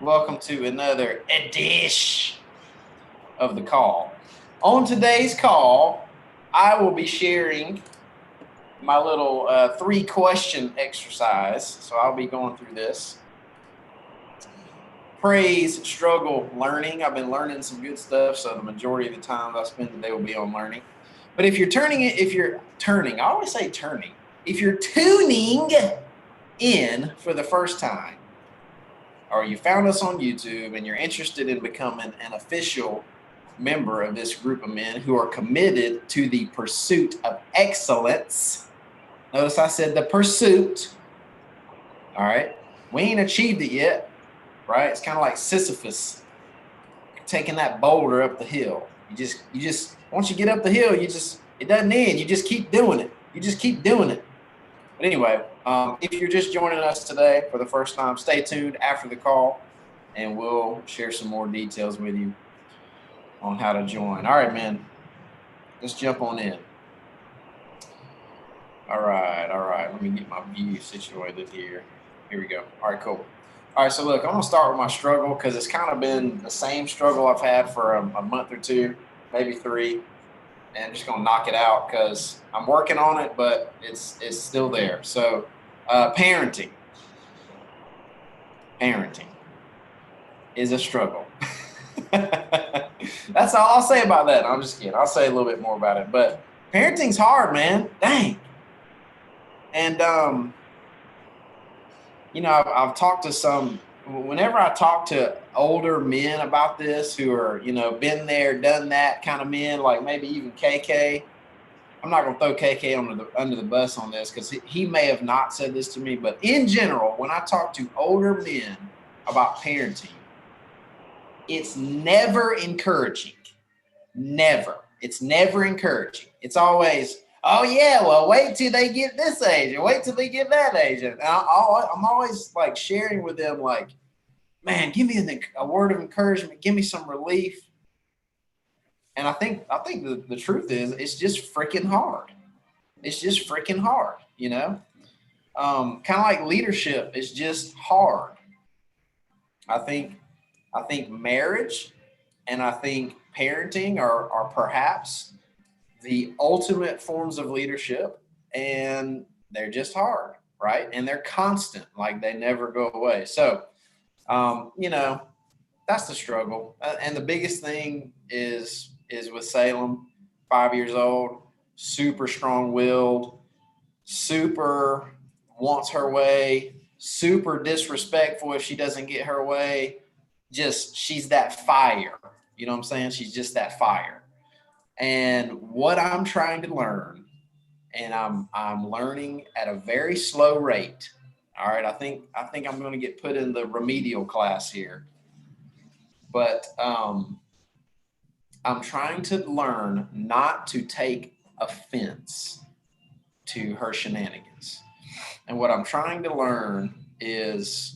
Welcome to another edition of the call. On today's call, I will be sharing my little three-question exercise. So I'll be going through this. Praise, struggle, learning. I've been learning some good stuff, so the majority of the time I spend today will be on learning. But I always say turning. If you're tuning in for the first time, or you found us on YouTube and you're interested in becoming an official member of this group of men who are committed to the pursuit of excellence. Notice I said the pursuit. All right. We ain't achieved it yet, right? It's kind of like Sisyphus taking that boulder up the hill. Once you get up the hill, it doesn't end. You just keep doing it. You just keep doing it. But anyway, if you're just joining us today for the first time, stay tuned after the call and we'll share some more details with you on how to join. All right, man. Let's jump on in. All right. Let me get my view situated here. Here we go. All right, cool. All right, so look, I'm gonna start with my struggle because it's kind of been the same struggle I've had for a month or two, maybe three, and I'm just gonna knock it out because I'm working on it, but it's still there. So, parenting is a struggle. That's all I'll say about that. I'm just kidding. I'll say a little bit more about it, but parenting's hard, man. Dang. And I've talked to some. Whenever I talk to older men about this, who are been there, done that kind of men, like maybe even KK. I'm not going to throw KK under the bus on this because he may have not said this to me, but in general, when I talk to older men about parenting, it's never encouraging. Never. It's never encouraging. It's always, oh yeah, well, wait till they get this age, and wait till they get that age. And I'm always like sharing with them, like, man, give me a word of encouragement, give me some relief. And I think the truth is, it's just freaking hard. It's just freaking hard, kind of like leadership is just hard. I think I think marriage and I think parenting are perhaps the ultimate forms of leadership, and they're just hard, right? And they're constant, like they never go away. So, um, you know, that's the struggle. And the biggest thing is with Salem, 5 years old, super strong willed, super wants her way, super disrespectful if she doesn't get her way. Just she's that fire. You know what I'm saying? She's just that fire. And what I'm trying to learn, and I'm learning at a very slow rate. All right, I think I'm going to get put in the remedial class here, but I'm trying to learn not to take offense to her shenanigans. And what I'm trying to learn is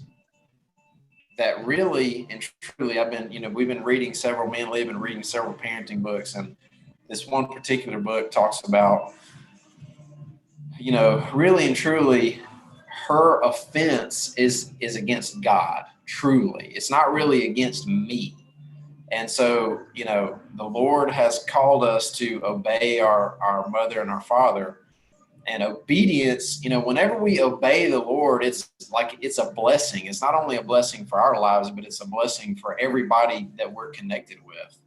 that really and truly, we've been reading several, me and Lee have been reading several parenting books, and this one particular book talks about, really and truly, her offense is against God. Truly, it's not really against me. And so, the Lord has called us to obey our mother and our father. And obedience, whenever we obey the Lord, it's like it's a blessing. It's not only a blessing for our lives, but it's a blessing for everybody that we're connected with.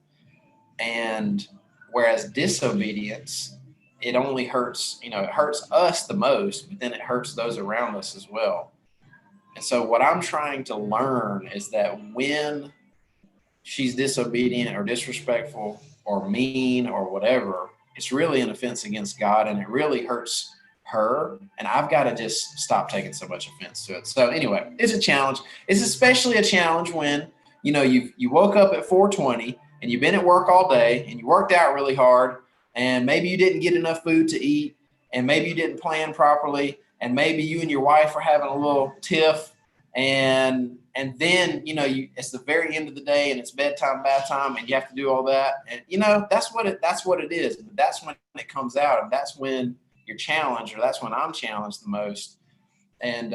And whereas disobedience, it only hurts, it hurts us the most, but then it hurts those around us as well. And so what I'm trying to learn is that when she's disobedient or disrespectful or mean or whatever, it's really an offense against God and it really hurts her. And I've got to just stop taking so much offense to it. So anyway, it's a challenge. It's especially a challenge when, you woke up at 4:20 and you've been at work all day and you worked out really hard and maybe you didn't get enough food to eat and maybe you didn't plan properly and maybe you and your wife are having a little tiff, and then it's the very end of the day and it's bedtime bath time and you have to do all that, and that's what it is. But that's when it comes out, and that's when you're challenged, or that's when I'm challenged the most. And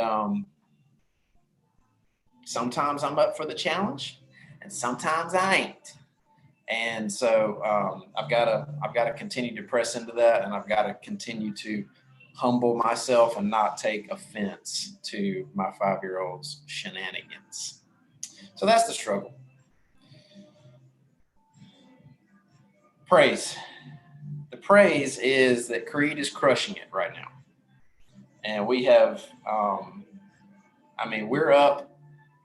sometimes I'm up for the challenge and sometimes I ain't. And so I've got to continue to press into that, and I've got to continue to humble myself and not take offense to my 5-year-old's shenanigans. So that's the struggle. Praise. The praise is that Creed is crushing it right now. And we have, we're up,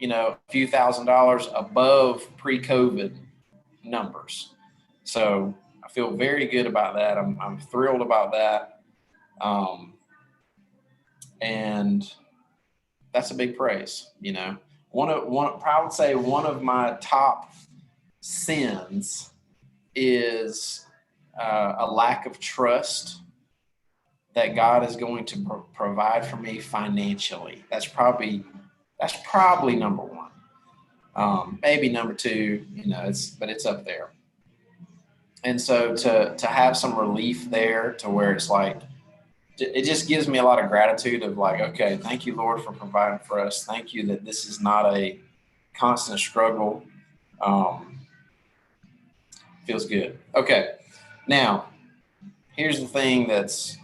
a few $1,000s above pre-COVID numbers. So I feel very good about that. I'm thrilled about that. And that's a big praise, I would say one of my top sins is a lack of trust that God is going to provide for me financially. That's probably number one. Maybe number two, but it's up there. And so to have some relief there, to where it's like, it just gives me a lot of gratitude of like, okay, thank you, Lord, for providing for us. Thank you that this is not a constant struggle. Feels good. Okay. Now, here's the thing that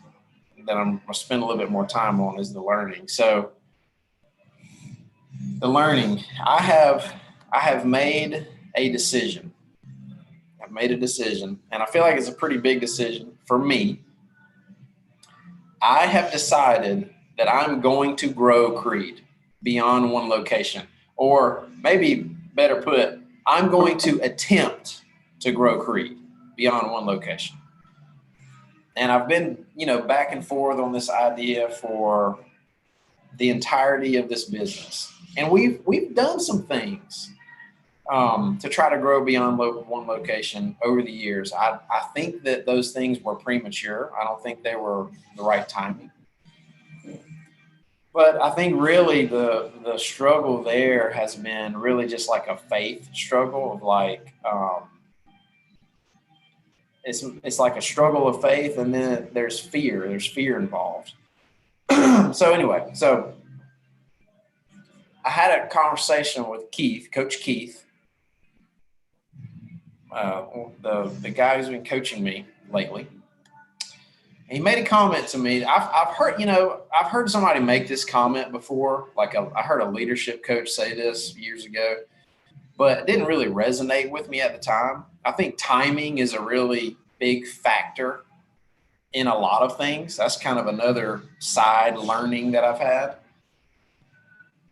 I'm going to spend a little bit more time on, is the learning. So the learning, I have made a decision. I've made a decision, and I feel like it's a pretty big decision for me. I have decided that I'm going to grow Creed beyond one location, or maybe better put, I'm going to attempt to grow Creed beyond one location. And I've been, back and forth on this idea for the entirety of this business. And we've done some things to try to grow beyond one location over the years. I think that those things were premature. I don't think they were the right timing. But I think really the struggle there has been really just like a faith struggle of like, it's like a struggle of faith, and then there's fear involved. So anyway, I had a conversation with Coach Keith, the guy who's been coaching me lately. And he made a comment to me. I've heard somebody make this comment before. I heard a leadership coach say this years ago, but it didn't really resonate with me at the time. I think timing is a really big factor in a lot of things. That's kind of another side learning that I've had.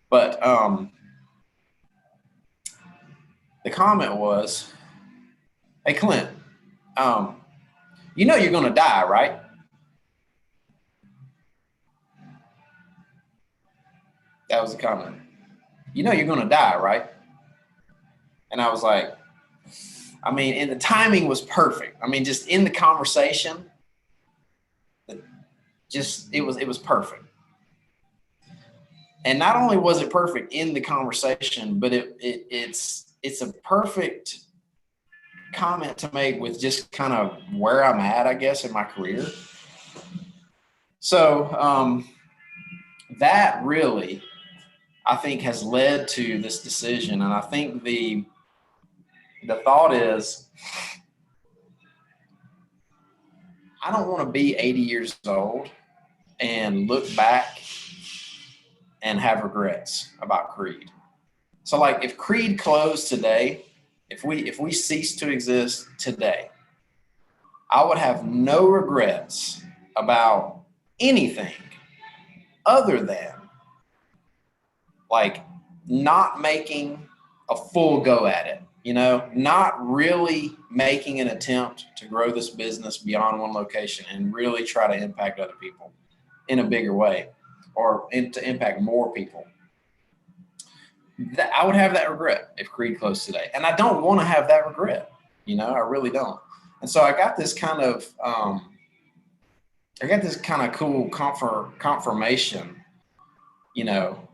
But the comment was, "Hey, Clint, you're going to die, right?" That was the comment. You're going to die, right? And I was like, and the timing was perfect. Just in the conversation, it was perfect. And not only was it perfect in the conversation, but it's a perfect comment to make with just kind of where I'm at, I guess, in my career. So that really, I think, has led to this decision. And I think the thought is, I don't want to be 80 years old and look back and have regrets about Creed. So like, if Creed closed today, if we cease to exist today, I would have no regrets about anything other than like not making a full go at it, not really making an attempt to grow this business beyond one location and really try to impact other people in a bigger way, or to impact more people. I would have that regret if Creed closed today. And I don't want to have that regret. I really don't. And so I got this kind of cool confirmation,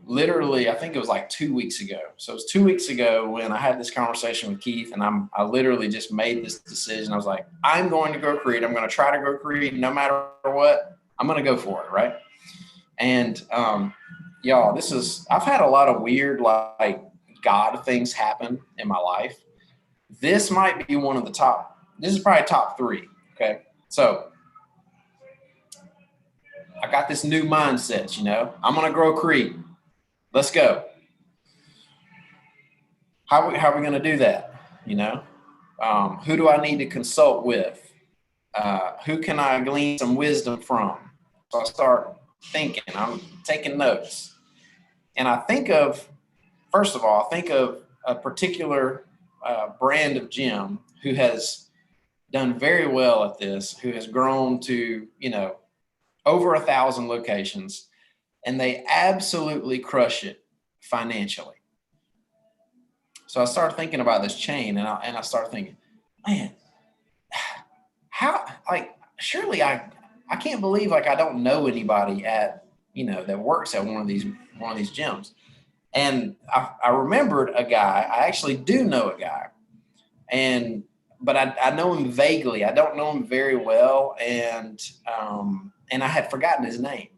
literally, I think it was like 2 weeks ago. So it was 2 weeks ago when I had this conversation with Keith, and I literally just made this decision. I was like, I'm going to grow Creed. I'm going to try to grow Creed no matter what. I'm going to go for it. Right. And y'all, I've had a lot of weird, like God things happen in my life. This might be one of the top, this is probably top three. Okay. So I got this new mindset, I'm going to grow Creed. Let's go. How are we going to do that? Who do I need to consult with? Who can I glean some wisdom from? So I start thinking, I'm taking notes. And first of all, I think of a particular brand of gym who has done very well at this, who has grown to, over 1,000 locations, and they absolutely crush it financially. So I started thinking about this chain, and I started thinking, man, how, like, surely I can't believe like I don't know anybody at, that works at one of these gyms. And I remembered a guy. I actually do know a guy, but I know him vaguely. I don't know him very well, and I had forgotten his name.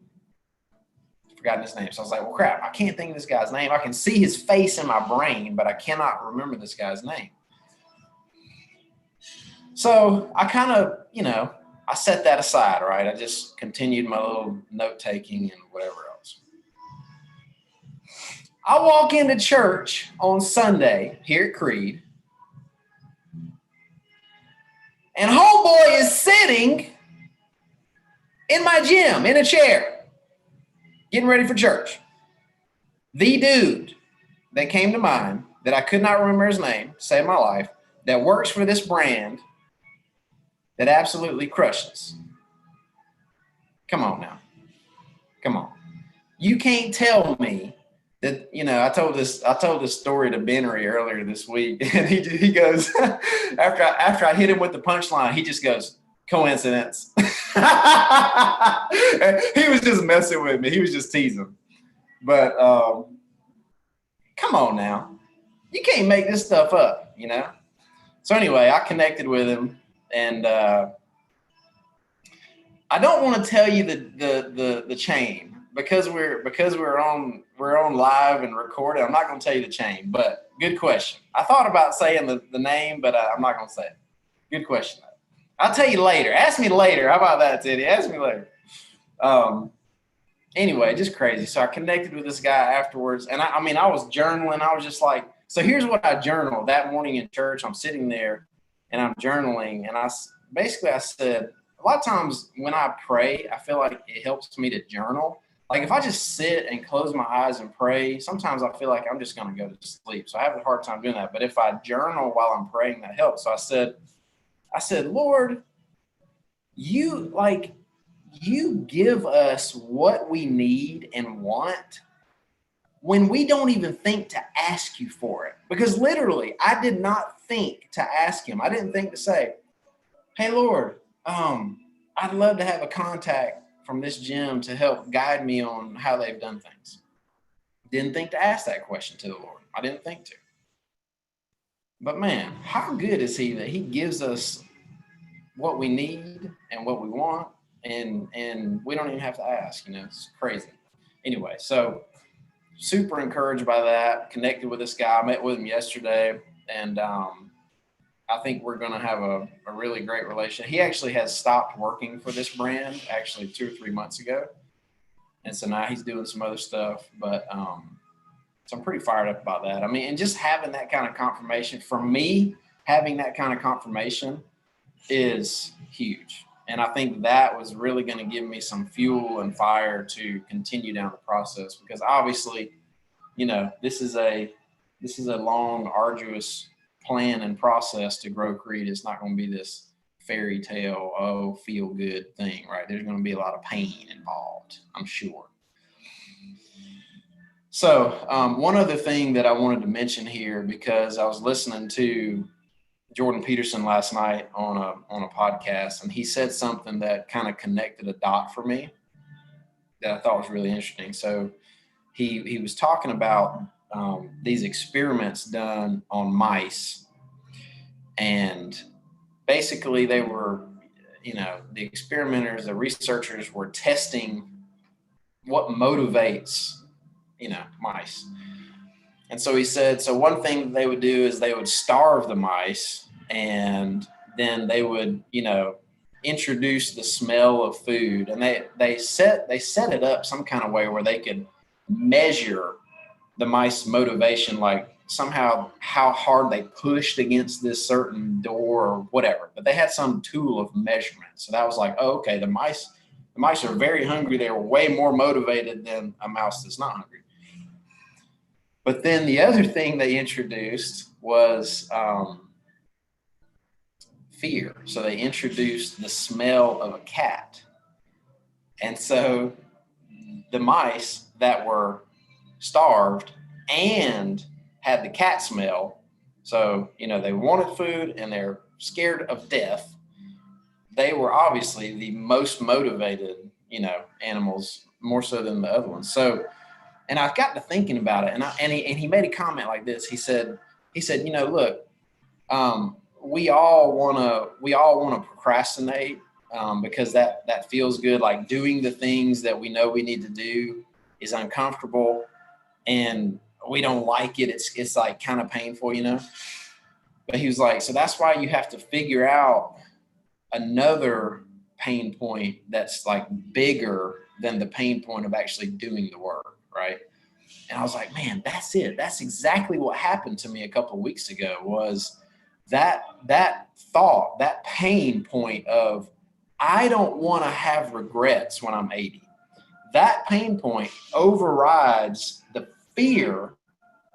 So I was like, well, crap, I can't think of this guy's name. I can see his face in my brain, but I cannot remember this guy's name. So I kind of, I set that aside, right? I just continued my little note taking and whatever else. I walk into church on Sunday here at Creed, and homeboy is sitting in my gym in a chair, getting ready for church. The dude that came to mind, that I could not remember his name to save my life, that works for this brand that absolutely crushes. Come on now. Come on. You can't tell me that, I told this story to Benry earlier this week, and he goes, after I hit him with the punchline, he just goes, coincidence. He was just messing with me. He was just teasing. But come on now. You can't make this stuff up, So anyway, I connected with him, and I don't want to tell you the chain because we're on live and recorded. I'm not going to tell you the chain, but good question. I thought about saying the name, but I'm not going to say it. Good question. I'll tell you later. Ask me later. How about that, Teddy? Ask me later. Anyway, just crazy. So I connected with this guy afterwards, and I was journaling. I was just like, so here's what I journaled that morning in church. I'm sitting there and I'm journaling, and I said, a lot of times when I pray, I feel like it helps me to journal. Like if I just sit and close my eyes and pray, sometimes I feel like I'm just going to go to sleep. So I have a hard time doing that. But if I journal while I'm praying, that helps. So I said, Lord, you give us what we need and want when we don't even think to ask you for it. Because literally, I did not think to ask him. I didn't think to say, hey, Lord, I'd love to have a contact from this gym to help guide me on how they've done things. Didn't think to ask that question to the Lord. I didn't think to. But man, how good is he that he gives us what we need and what we want, and we don't even have to ask, it's crazy. Anyway, so super encouraged by that, connected with this guy. I met with him yesterday, and I think we're going to have a really great relationship. He actually has stopped working for this brand actually 2 or 3 months ago. And so now he's doing some other stuff, but so I'm pretty fired up about that. And just having that kind of confirmation, for me, having that kind of confirmation is huge. And I think that was really going to give me some fuel and fire to continue down the process, because obviously, this is a long, arduous plan and process to grow Creed. It's not going to be this fairy tale, feel good thing, right? There's going to be a lot of pain involved, I'm sure. So one other thing that I wanted to mention here, because I was listening to Jordan Peterson last night on a podcast, and he said something that kind of connected a dot for me that I thought was really interesting. So he was talking about these experiments done on mice, and basically they were, the experimenters, the researchers were testing what motivates mice. And so he said, so one thing they would do is they would starve the mice, and then they would, introduce the smell of food, and they set it up some kind of way where they could measure the mice motivation, like somehow how hard they pushed against this certain door or whatever. But they had some tool of measurement. So that was like, oh, okay, the mice are very hungry. They were way more motivated than a mouse that's not hungry. But then the other thing they introduced was fear. So they introduced the smell of a cat. And so the mice that were starved and had the cat smell, so, they wanted food and they're scared of death, they were obviously the most motivated, animals, more so than the other ones. So, and I got to thinking about it, and he made a comment like this. He said, look, we all want to procrastinate because that feels good. Like doing the things that we know we need to do is uncomfortable, and we don't like it. It's like kind of painful, But he was like, so that's why you have to figure out another pain point that's like bigger than the pain point of actually doing the work, right? And I was like, man, that's it. That's exactly what happened to me a couple of weeks ago, was that thought, that pain point of, I don't want to have regrets when I'm 80. That pain point overrides the fear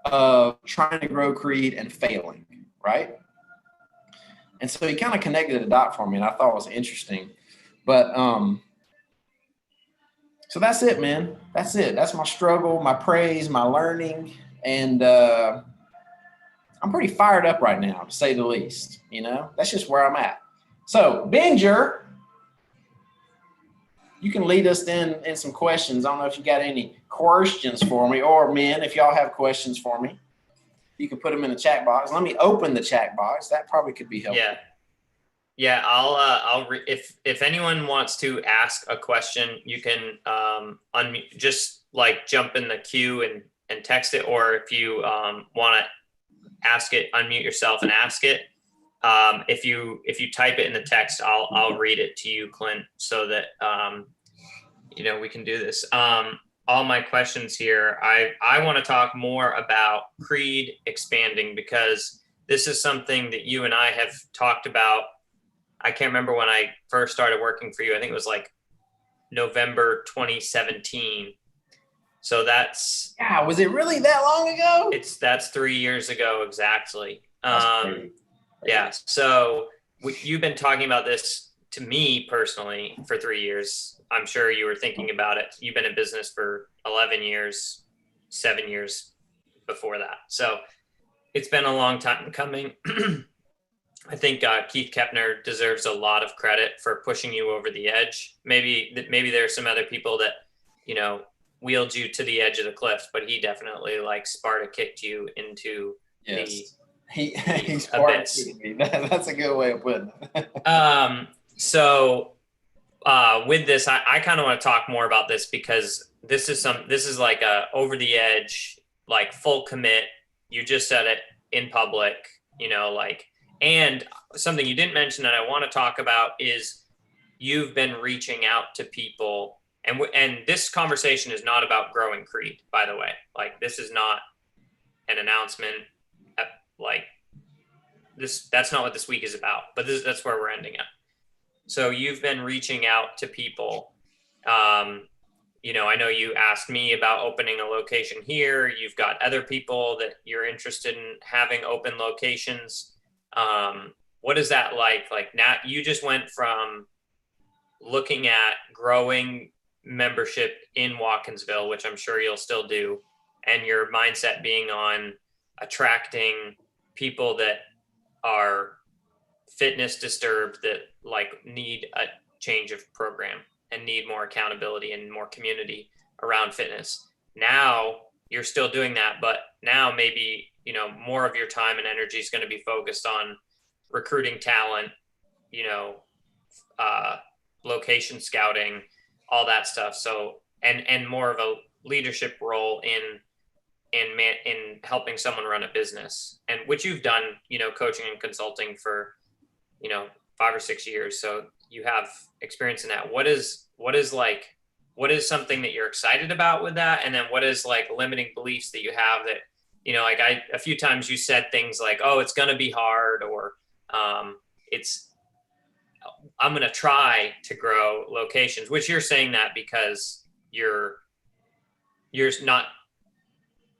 of trying to grow Creed and failing, right? And so he kind of connected the dot for me, and I thought it was interesting. But so that's it, man. That's it. That's my struggle, my praise, my learning, and I'm pretty fired up right now, to say the least. That's just where I'm at. So, Binger, you can lead us in some questions. I don't know if you got any questions for me, or men, if y'all have questions for me, you can put them in the chat box. Let me open the chat box. That probably could be helpful. Yeah. I'll if anyone wants to ask a question, you can unmute, just like jump in the queue and text it, or if you want to ask it, unmute yourself and ask it. If you type it in the text, I'll read it to you, Clint, so that we can do this. All my questions here, I want to talk more about Creed expanding, because this is something that you and I have talked about. I can't remember when I first started working for you. I think it was like November 2017. So that's, yeah, was it really that long ago? That's 3 years ago exactly. Yeah. So you've been talking about this to me personally for 3 years. I'm sure you were thinking about it. You've been in business for 11 years, 7 years before that. So it's been a long time coming. I think Keith Kepner deserves a lot of credit for pushing you over the edge. Maybe there are some other people that, wheeled you to the edge of the cliff, but he definitely, like, Sparta kicked you into the he's Sparta kicked me. That's a good way of putting it. So with this, I kind of want to talk more about this, because this is like a over the edge, like full commit. You just said it in public, and something you didn't mention that I want to talk about is you've been reaching out to people, and this conversation is not about growing Creed, by the way. Like, this is not an announcement. Like, that's not what this week is about, but that's where we're ending up. So you've been reaching out to people. I know you asked me about opening a location here. You've got other people that you're interested in having open locations. What is that like? Like, now you just went from looking at growing membership in Watkinsville, which I'm sure you'll still do, and your mindset being on attracting people that are fitness disturbed, that like need a change of program and need more accountability and more community around fitness. Now you're still doing that, but now maybe, more of your time and energy is going to be focused on recruiting talent, location scouting, all that stuff. So, and more of a leadership role in helping someone run a business, and which you've done, coaching and consulting for, 5 or 6 years. So you have experience in that. What is something that you're excited about with that? And then what is like limiting beliefs that you have that, like a few times you said things like, oh, it's going to be hard, or I'm going to try to grow locations, which you're saying that because you're not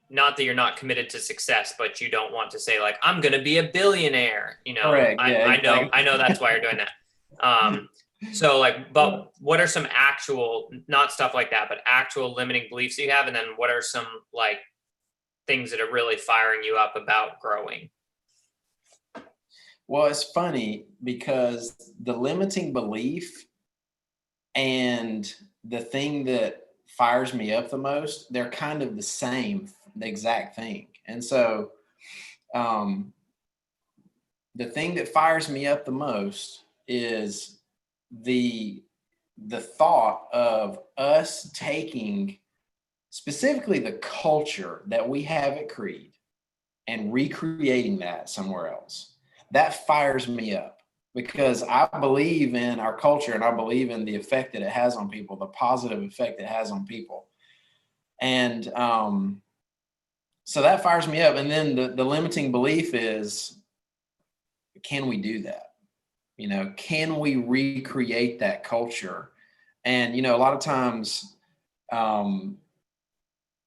that you're not committed to success, but you don't want to say like, I'm going to be a billionaire. Correct. Yeah, exactly. I know that's why you're doing that. So like, but what are some actual, not stuff like that, but actual limiting beliefs that you have? And then what are some like things that are really firing you up about growing? Well, it's funny because the limiting belief and the thing that fires me up the most, they're kind of the exact thing. And so the thing that fires me up the most is the thought of us taking specifically the culture that we have at Creed and recreating that somewhere else. That fires me up because I believe in our culture and I believe in the effect that it has on people, the positive effect it has on people. And so that fires me up. And then the limiting belief is, can we do that? Can we recreate that culture? And, a lot of times,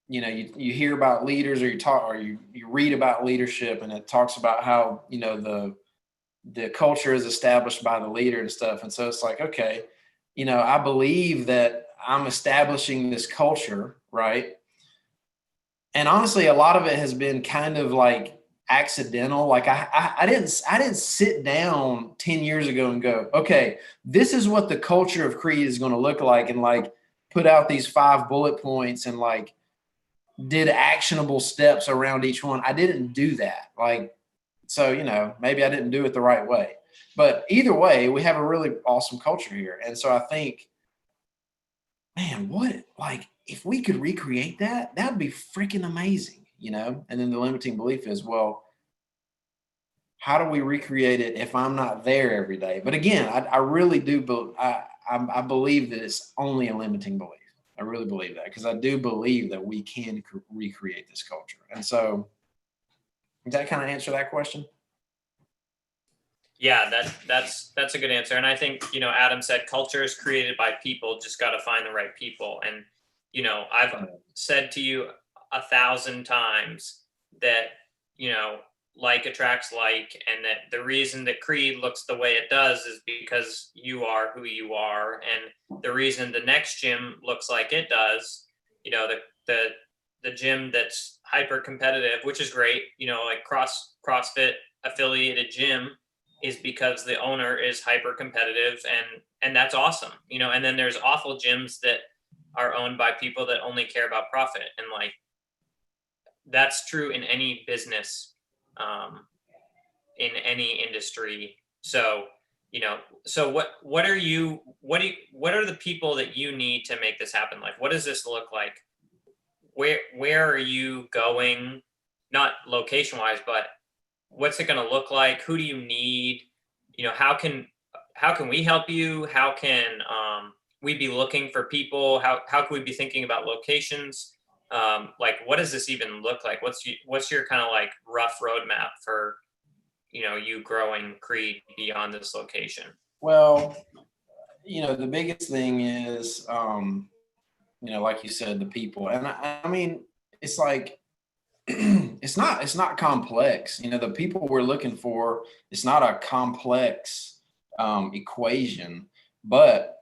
you hear about leaders or you read about leadership, and it talks about how, the culture is established by the leader and stuff. And so it's like, okay, I believe that I'm establishing this culture, right? And honestly, a lot of it has been kind of like accidental. Like I didn't sit down 10 years ago and go, okay, this is what the culture of Creed is going to look like, and like put out these 5 bullet points and like did actionable steps around each one. I didn't do that. Like, so, maybe I didn't do it the right way, but either way, we have a really awesome culture here. And so I think, man, if we could recreate that, that'd be freaking amazing, And then the limiting belief is, well, how do we recreate it if I'm not there every day? But again, I really do. I believe that it's only a limiting belief. I really believe that because I do believe that we can recreate this culture. And so, does that kind of answer that question? Yeah, that's a good answer. And I think, Adam said culture is created by people, just got to find the right people. And, I've said to you 1,000 times that, like attracts like, and that the reason that Creed looks the way it does is because you are who you are. And the reason the next gym looks like it does, the gym that's hyper competitive, which is great, like CrossFit affiliated gym, is because the owner is hyper competitive, and that's awesome. And then there's awful gyms that are owned by people that only care about profit. And like, that's true in any business, in any industry. So, so what are the people that you need to make this happen? Like, what does this look like? Where are you going? Not location wise, but what's it going to look like? Who do you need? How can we help you? How can we be looking for people? How can we be thinking about locations? Like, what does this even look like? What's your kind of like rough roadmap for, you growing Creed beyond this location? Well, the biggest thing is, like you said, the people. And I mean, it's like, it's not complex. The people we're looking for, it's not a complex equation, but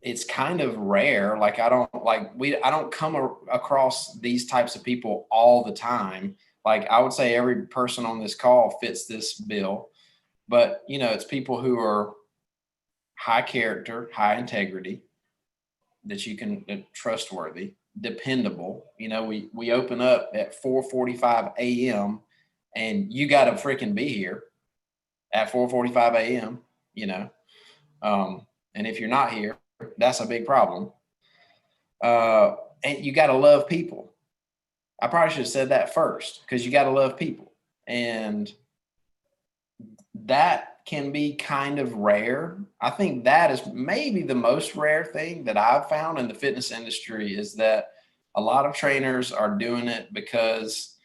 it's kind of rare. Like I don't come across these types of people all the time. Like I would say every person on this call fits this bill, but it's people who are high character, high integrity, that you can trustworthy, dependable. We open up at 4:45 a.m. and you got to freaking be here at 4:45 a.m. And if you're not here, that's a big problem. and you got to love people. I probably should have said that first, because you got to love people. And that can be kind of rare. I think that is maybe the most rare thing that I've found in the fitness industry, is that a lot of trainers are doing it because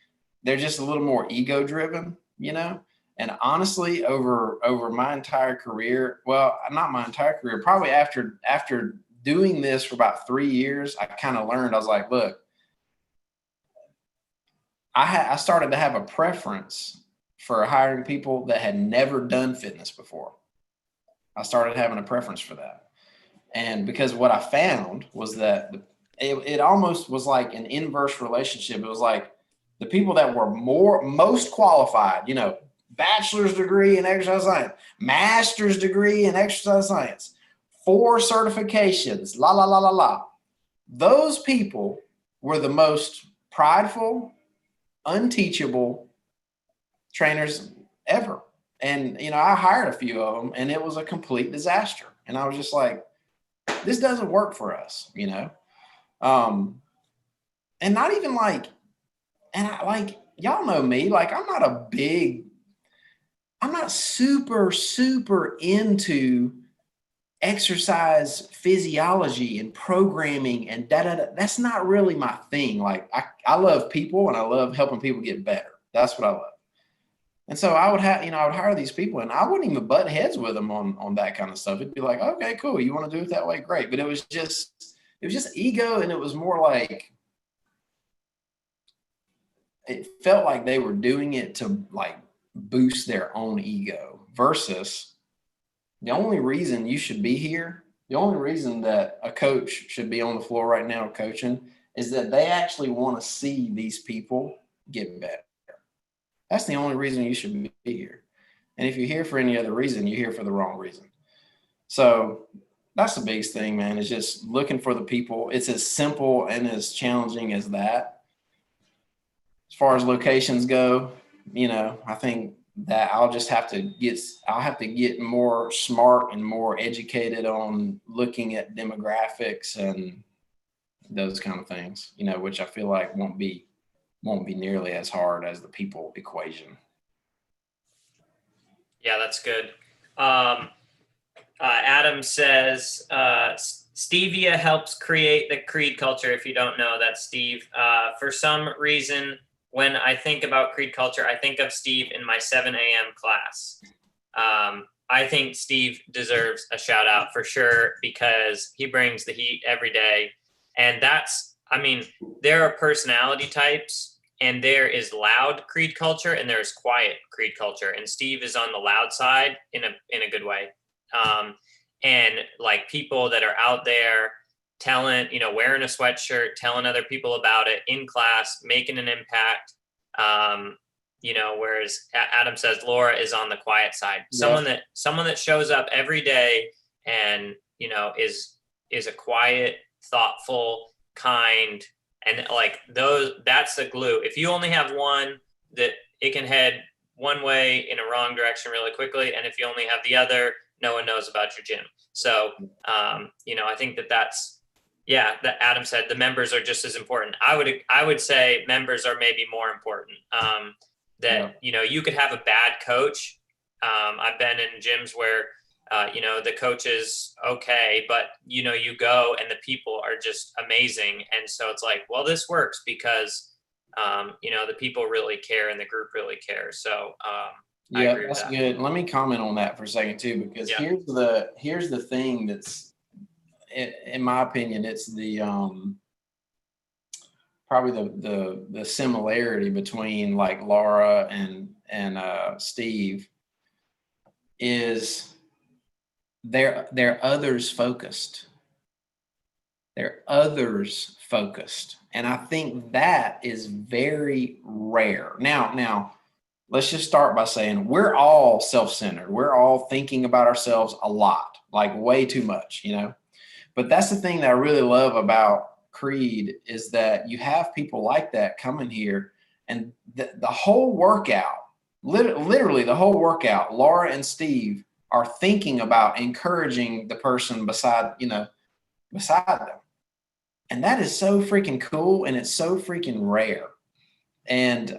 they're just a little more ego driven, you know? And honestly, over my entire career, well, not my entire career, probably after doing this for about 3 years, I kind of learned, I was like, look, I started to have a preference for hiring people that had never done fitness before. I started having a preference for that. And because what I found was that it almost was like an inverse relationship. It was like the people that were most qualified, you know, bachelor's degree in exercise science, master's degree in exercise science, 4 certifications, la, la, la, la, la. Those people were the most prideful, unteachable trainers ever. And, you know, I hired a few of them and it was a complete disaster. And I was just like, this doesn't work for us, you know? And not even like, and I like, y'all know me, like, I'm not super, super into exercise physiology and programming and da, da, da. That's not really my thing. Like, I love people and I love helping people get better. That's what I love. And so I would hire these people and I wouldn't even butt heads with them on that kind of stuff. It'd be like, okay, cool. You want to do it that way? Great. But it was just ego. And it was more like, it felt like they were doing it to like boost their own ego, versus the only reason you should be here, the only reason that a coach should be on the floor right now coaching, is that they actually want to see these people get better. That's the only reason you should be here. And if you're here for any other reason, you're here for the wrong reason. So that's the biggest thing, man, is just looking for the people. It's as simple and as challenging as that. As far as locations go, you know, I think that I'll have to get more smart and more educated on looking at demographics and those kind of things, you know, which I feel like won't be nearly as hard as the people equation. Yeah, that's good. Adam says, Stevia helps create the Creed culture. If you don't know, that's Steve. For some reason, when I think about Creed culture, I think of Steve in my 7 a.m. class. I think Steve deserves a shout out for sure, because he brings the heat every day. And there are personality types, and there is loud Creed culture and there's quiet Creed culture. And Steve is on the loud side in a good way. And like people that are out there telling, you know, wearing a sweatshirt, telling other people about it in class, making an impact. You know, whereas Adam says Laura is on the quiet side. Yeah. Someone that shows up every day and, you know, is a quiet, thoughtful, kind, and like that's the glue. If you only have one, that it can head one way in a wrong direction really quickly. And if you only have the other, no one knows about your gym. So, you know, I think that's, yeah, that Adam said the members are just as important. I would say members are maybe more important. You know, you could have a bad coach. I've been in gyms where, you know, the coach is okay, but, you know, you go and the people are just amazing. And so it's like, well, this works because, you know, the people really care and the group really cares. So, yeah, that's good. Let me comment on that for a second too, because here's the thing that's, in my opinion, it's the probably the similarity between like Laura and Steve is they're others focused. They're others focused, and I think that is very rare. Now. Let's just start by saying we're all self-centered. We're all thinking about ourselves a lot, like way too much, you know? But that's the thing that I really love about Creed, is that you have people like that coming here, and the whole workout, literally the whole workout, Laura and Steve are thinking about encouraging the person beside them. And that is so freaking cool, and it's so freaking rare. And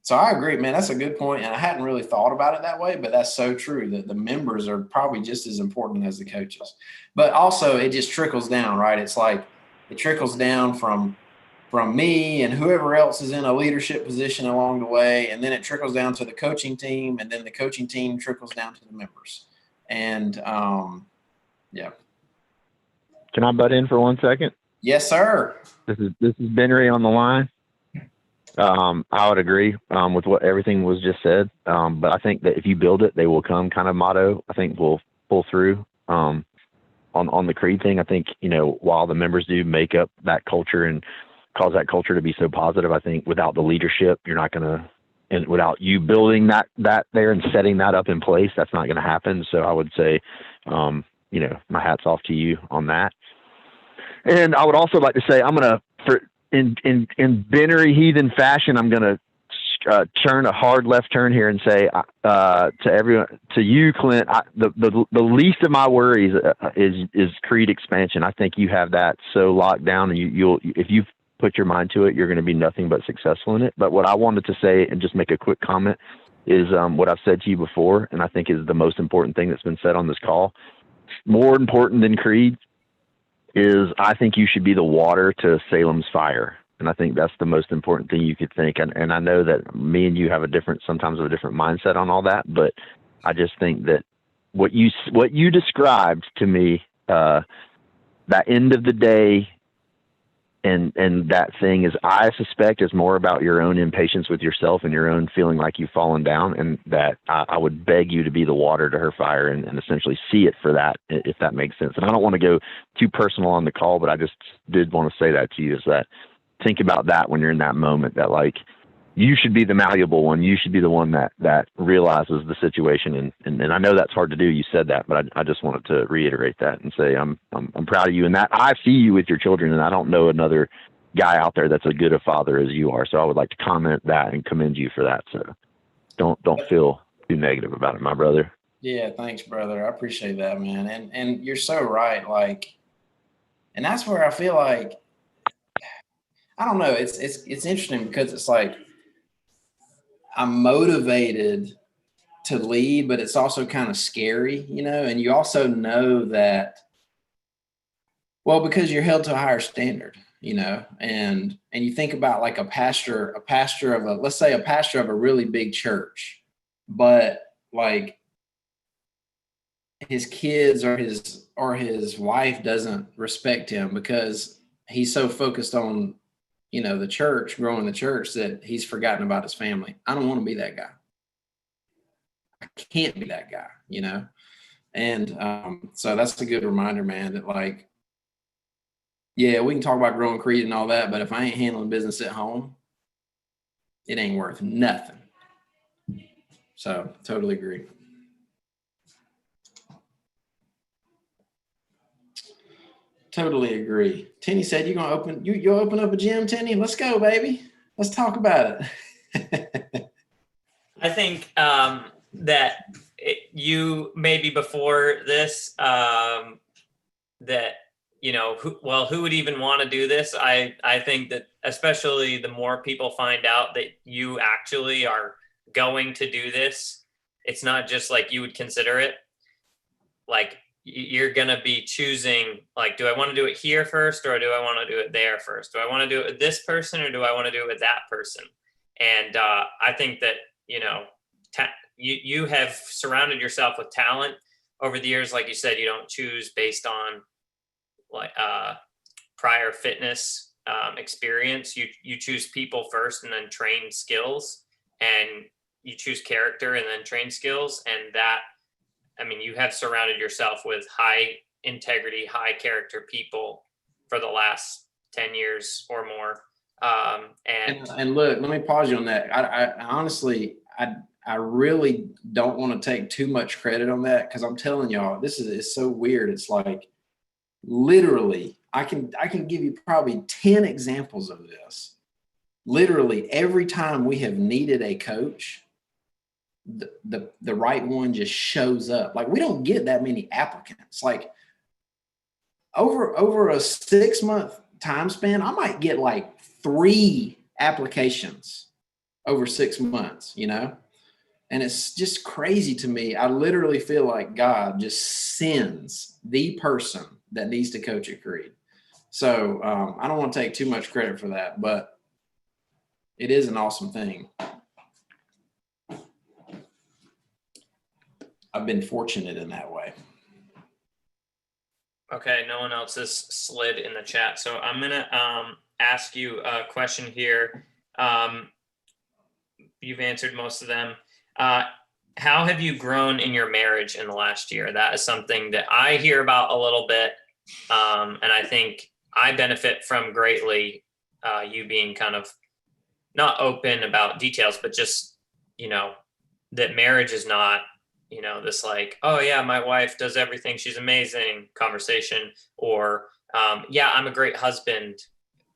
so I agree, man. That's a good point, and I hadn't really thought about it that way, but that's so true that the members are probably just as important as the coaches. But also, it just trickles down, right? It's like it trickles down from me and whoever else is in a leadership position along the way, and then it trickles down to the coaching team, and then the coaching team trickles down to the members. And yeah. Can I butt in for 1 second? Yes, sir. This is Benry on the line. I would agree with what everything was just said, but I think that if you build it, they will come kind of motto. I think will pull through on the Creed thing. I think, you know, while the members do make up that culture and cause that culture to be so positive, I think without the leadership, you're not going to, and without you building that there and setting that up in place, that's not going to happen. So I would say, you know, my hat's off to you on that. And I would also like to say, I'm going to, in Bennery heathen fashion, I'm going to turn a hard left turn here and say to everyone, to you, Clint, the least of my worries is Creed expansion. I think you have that so locked down, and you'll if you put your mind to it, you're going to be nothing but successful in it. But what I wanted to say, and just make a quick comment, is what I've said to you before, and I think is the most important thing that's been said on this call. More important than Creed is I think you should be the water to Salem's fire. And I think that's the most important thing you could think. And I know that me and you have sometimes a different mindset on all that, but I just think that what you described to me, that end of the day and that thing is, I suspect, is more about your own impatience with yourself and your own feeling like you've fallen down, and that I would beg you to be the water to her fire and essentially see it for that, if that makes sense. And I don't want to go too personal on the call, but I just did want to say that to you, is that think about that when you're in that moment, that like you should be the malleable one. You should be the one that realizes the situation. And I know that's hard to do. You said that, but I just wanted to reiterate that and say, I'm proud of you, and that I see you with your children, and I don't know another guy out there that's as good a father as you are. So I would like to comment that and commend you for that. So don't feel too negative about it, my brother. Yeah. Thanks, brother. I appreciate that, man. And you're so right. Like, and that's where I feel like, I don't know. It's interesting because it's like, I'm motivated to lead, but it's also kind of scary, you know, and you also know that, well, because you're held to a higher standard, you know, and you think about like a pastor of let's say a pastor of a really big church, but like his kids or his wife doesn't respect him because he's so focused on, you know, the church, growing the church, that he's forgotten about his family. I don't want to be that guy. I can't be that guy, you know? And so that's a good reminder, man, that like, yeah, we can talk about growing Creed and all that, but if I ain't handling business at home, it ain't worth nothing. So totally agree. Totally agree. Tenny said you'll open up a gym, Tenny. Let's go, baby. Let's talk about it. I think that you maybe before this that, you know, who would even want to do this? I think that especially the more people find out that you actually are going to do this, it's not just like you would consider it. Like, you're going to be choosing, like, do I want to do it here first, or do I want to do it there first? Do I want to do it with this person, or do I want to do it with that person? And I think that, you know, you have surrounded yourself with talent over the years. Like you said, you don't choose based on like prior fitness experience. You choose people first and then train skills, and you choose character and then train skills. And that, I mean, you have surrounded yourself with high integrity, high character people for the last 10 years or more. And look, let me pause you on that. I honestly, I really don't want to take too much credit on that, because I'm telling y'all, it's so weird. It's like, literally, I can give you probably 10 examples of this. Literally, every time we have needed a coach, the right one just shows up. Like, we don't get that many applicants. Like, over a 6-month time span, I might get like 3 applications over 6 months, you know? And it's just crazy to me. I literally feel like God just sends the person that needs to coach at Creed. So I don't want to take too much credit for that, but it is an awesome thing. I've been fortunate in that way. Okay, no one else has slid in the chat, so I'm gonna ask you a question here. You've answered most of them. How have you grown in your marriage in the last year? That is something that I hear about a little bit, and I think I benefit from greatly. You being kind of not open about details, but just, you know, that marriage is not, you know, this like, oh yeah, my wife does everything, she's amazing conversation, or yeah, I'm a great husband.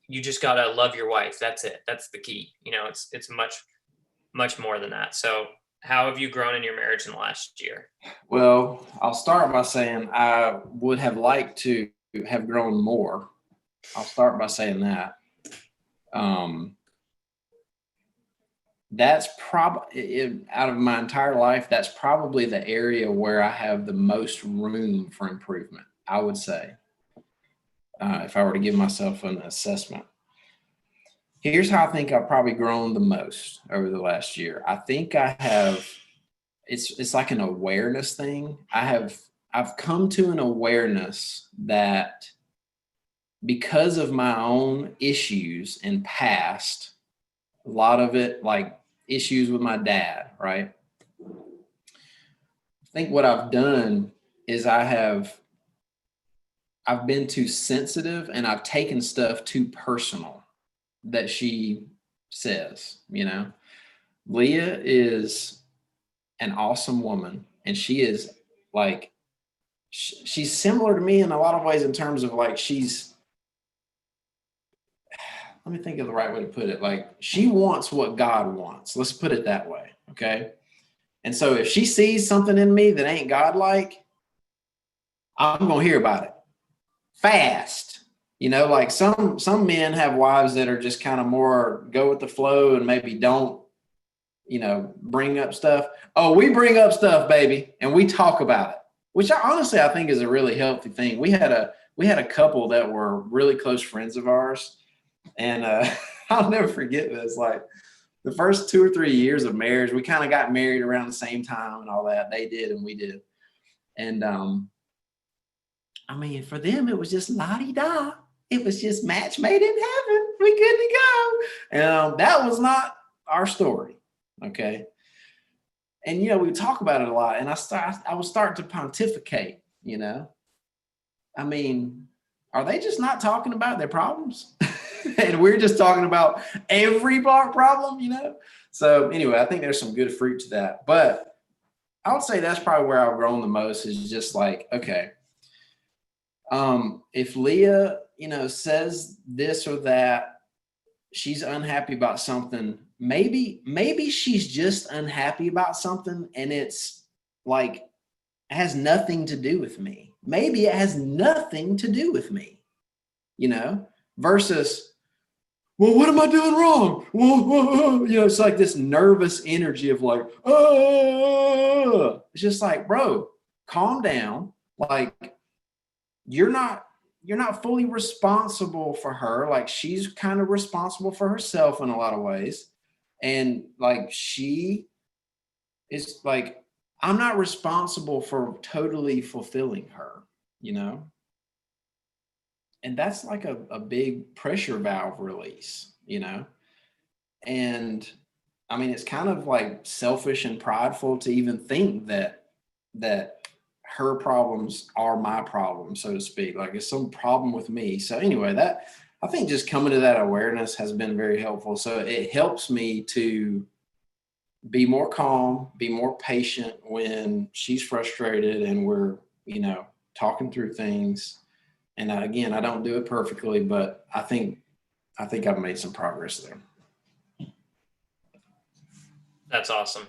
You just gotta love your wife. That's it. That's the key. You know, it's much more than that. So how have you grown in your marriage in the last year? Well, I'll start by saying I would have liked to have grown more. I'll start by saying that. That's probably, out of my entire life, that's probably the area where I have the most room for improvement, I would say, if I were to give myself an assessment. Here's how I think I've probably grown the most over the last year. I think I have, it's like an awareness thing. I've come to an awareness that because of my own issues in past, a lot of it like issues with my dad, right? I think what I've done is I've been too sensitive and I've taken stuff too personal that she says, you know. Leah is an awesome woman, and she is like, she's similar to me in a lot of ways in terms of like, let me think of the right way to put it. Like, she wants what God wants. Let's put it that way. Okay. And so if she sees something in me that ain't God-like, I'm going to hear about it fast. You know, like some men have wives that are just kind of more go with the flow and maybe don't, you know, bring up stuff. Oh, we bring up stuff, baby, and we talk about it, which honestly I think is a really healthy thing. We had a couple that were really close friends of ours, and I'll never forget this. Like the first 2 or 3 years of marriage, we kind of got married around the same time and all that. They did and we did, and I mean, for them it was just la-di-da. It was just match made in heaven. We good to go. And that was not our story. Okay. And, you know, we talk about it a lot, and I would start to pontificate, you know. I mean, are they just not talking about their problems? And we're just talking about every problem, you know? So anyway, I think there's some good fruit to that. But I would say that's probably where I've grown the most, is just like, okay, if Leah, you know, says this or that, she's unhappy about something, maybe she's just unhappy about something, and it's like, it has nothing to do with me. Maybe it has nothing to do with me, you know, versus, well, what am I doing wrong? Whoa. You know, it's like this nervous energy of like, oh, it's just like, bro, calm down. Like, you're not fully responsible for her. Like, she's kind of responsible for herself in a lot of ways. And like, she is like, I'm not responsible for totally fulfilling her, you know? And that's like a big pressure valve release, you know? And I mean, it's kind of like selfish and prideful to even think that her problems are my problems, so to speak. Like, it's some problem with me. So anyway, that, I think just coming to that awareness has been very helpful. So it helps me to be more calm, be more patient when she's frustrated and we're, you know, talking through things. And again, I don't do it perfectly, but I think I've made some progress there. That's awesome.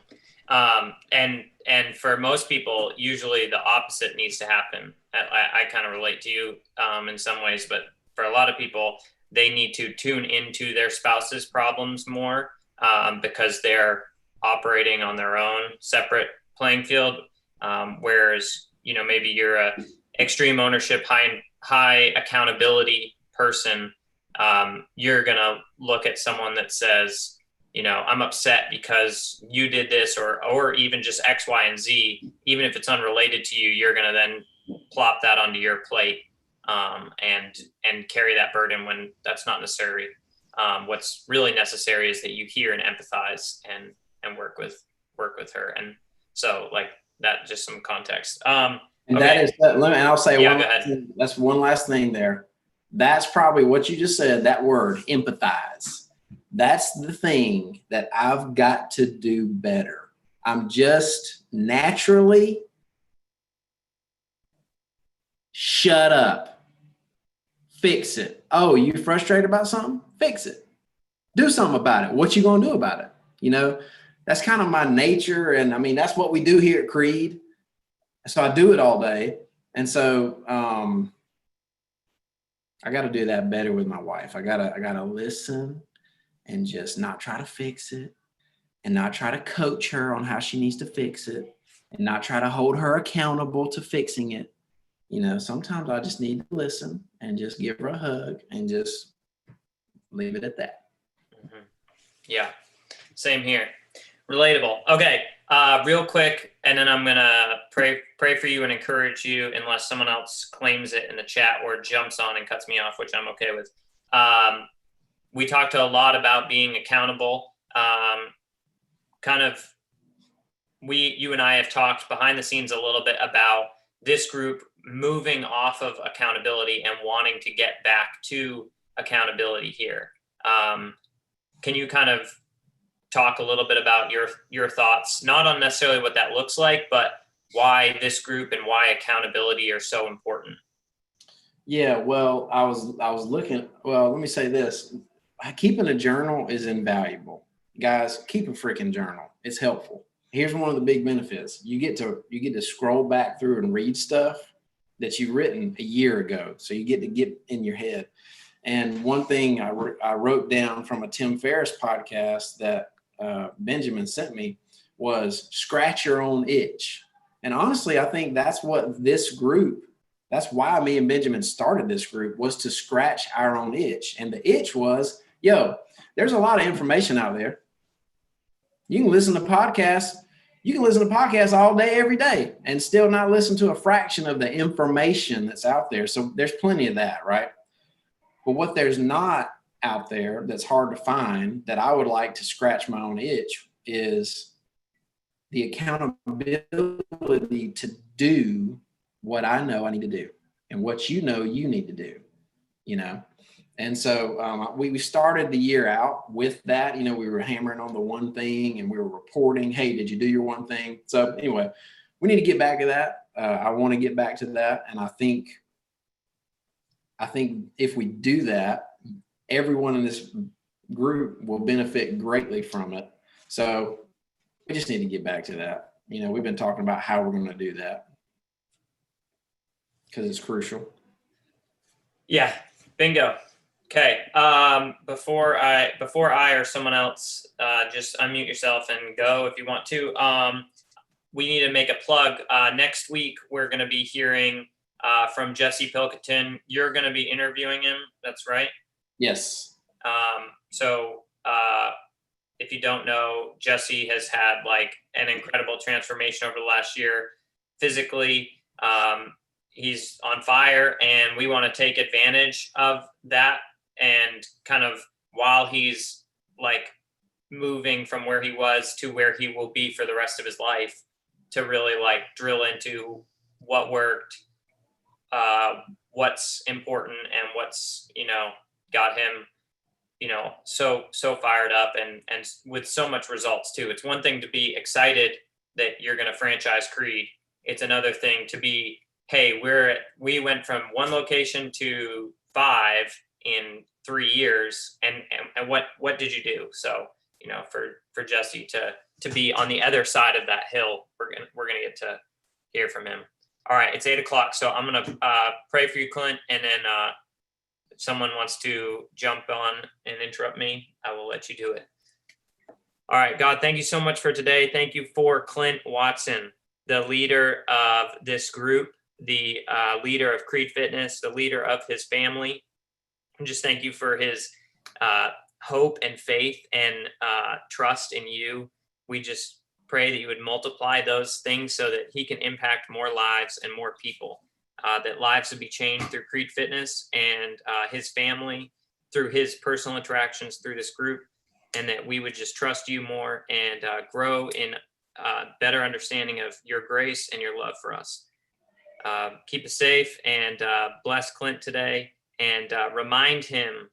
And for most people, usually the opposite needs to happen. I kind of relate to you in some ways, but for a lot of people, they need to tune into their spouse's problems more because they're operating on their own separate playing field. Whereas, maybe you're a extreme ownership, high accountability person. You're going to look at someone that says, I'm upset because you did this, or even just X, Y, and Z, even if it's unrelated to you, you're going to then plop that onto your plate and carry that burden when that's not necessary. What's really necessary is that you hear and empathize and work with her. And so like that, just some context. And okay. that is, and I'll say Yeah, go ahead. That's one last thing there. That's probably what you just said, that word, empathize. That's the thing that I've got to do better. I'm just naturally shut up. Fix it. Oh, you frustrated about something? Fix it. Do something about it. What you going to do about it? That's kind of my nature. And I mean, that's what we do here at Creed. So I do it all day. And so I got to do that better with my wife. I gotta listen and just not try to fix it, and not try to coach her on how she needs to fix it, and not try to hold her accountable to fixing it. Sometimes I just need to listen and just give her a hug and just leave it at that. Mm-hmm. Yeah, same here. Relatable. Okay, real quick, and then I'm gonna pray for you and encourage you, unless someone else claims it in the chat or jumps on and cuts me off, which I'm okay with. We talked a lot about being accountable. You and I have talked behind the scenes a little bit about this group moving off of accountability and wanting to get back to accountability here. Can you kind of talk a little bit about your thoughts, not on necessarily what that looks like, but why this group and why accountability are so important? Yeah, well, I was looking, well, let me say this. Keeping a journal is invaluable. Guys, keep a freaking journal. It's helpful. Here's one of the big benefits. You get to scroll back through and read stuff that you've written a year ago. So you get to get in your head. And one thing I wrote down from a Tim Ferriss podcast that Benjamin sent me was scratch your own itch. And honestly, I think that's what this group, that's why me and Benjamin started this group, was to scratch our own itch. And the itch was, there's a lot of information out there. You can listen to podcasts. You can listen to podcasts all day, every day, and still not listen to a fraction of the information that's out there. So there's plenty of that, right? But what there's not out there that's hard to find, that I would like to scratch my own itch, is the accountability to do what I know I need to do and what you need to do, And so we started the year out with that. We were hammering on the one thing and we were reporting, hey, did you do your one thing? So anyway, we need to get back to that. I want to get back to that. And I think if we do that, everyone in this group will benefit greatly from it. So we just need to get back to that. We've been talking about how we're going to do that because it's crucial. Yeah, bingo. Okay. Before I or someone else, just unmute yourself and go if you want to. We need to make a plug. Next week, we're going to be hearing from Jesse Pilkington. You're going to be interviewing him. That's right. Yes. So if you don't know, Jesse has had like an incredible transformation over the last year physically. He's on fire, and we want to take advantage of that. And kind of while he's like moving from where he was to where he will be for the rest of his life, to really like drill into what worked, what's important, and what's, got him, so fired up and with so much results too. It's one thing to be excited that you're going to franchise Creed. It's another thing to be, hey, we went from one location to 5 in 3 years, and what did you do? So for Jesse to be on the other side of that hill, we're gonna get to hear from him. All right, it's 8 o'clock. So I'm going to pray for you, Clint. And then if someone wants to jump on and interrupt me, I will let you do it. All right, God, thank you so much for today. Thank you for Clint Watson, the leader of this group, the leader of Creed Fitness, the leader of his family. And just thank you for his hope and faith and trust in you. We just pray that you would multiply those things so that he can impact more lives and more people, that lives would be changed through Creed Fitness and his family, through his personal interactions through this group, and that we would just trust you more and grow in better understanding of your grace and your love for us. Keep us safe and bless Clint today, and remind him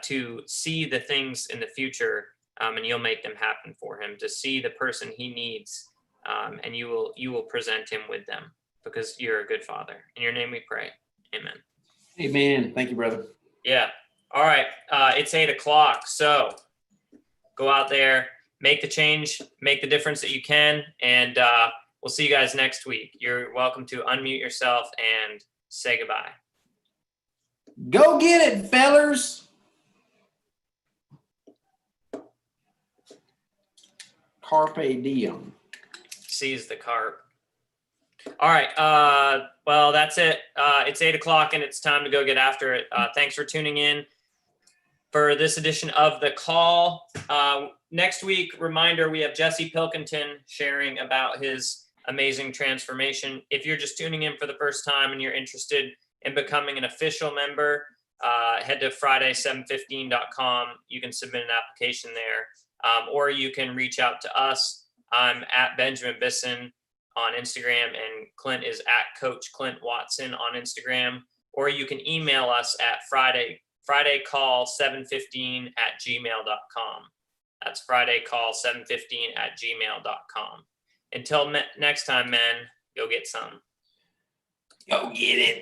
to see the things in the future, and you'll make them happen for him, to see the person he needs, and you will present him with them, because you're a good father. In your name we pray. Amen. Amen. Thank you, brother. Yeah. All right. It's 8 o'clock. So go out there, make the change, make the difference that you can, and we'll see you guys next week. You're welcome to unmute yourself and say goodbye. Go get it, fellers. Carpe diem. Seize the carp. All right. Well, that's it. It's 8 o'clock and it's time to go get after it. Thanks for tuning in for this edition of The Call. Next week, reminder, we have Jesse Pilkington sharing about his amazing transformation. If you're just tuning in for the first time and you're interested in becoming an official member, head to Friday715.com. You can submit an application there, or you can reach out to us. I'm at Benjamin Bisson on Instagram, and Clint is at Coach Clint Watson on Instagram, or you can email us at FridayCall715@gmail.com. That's FridayCall715@gmail.com. Until next time, men, go get some. Go get it.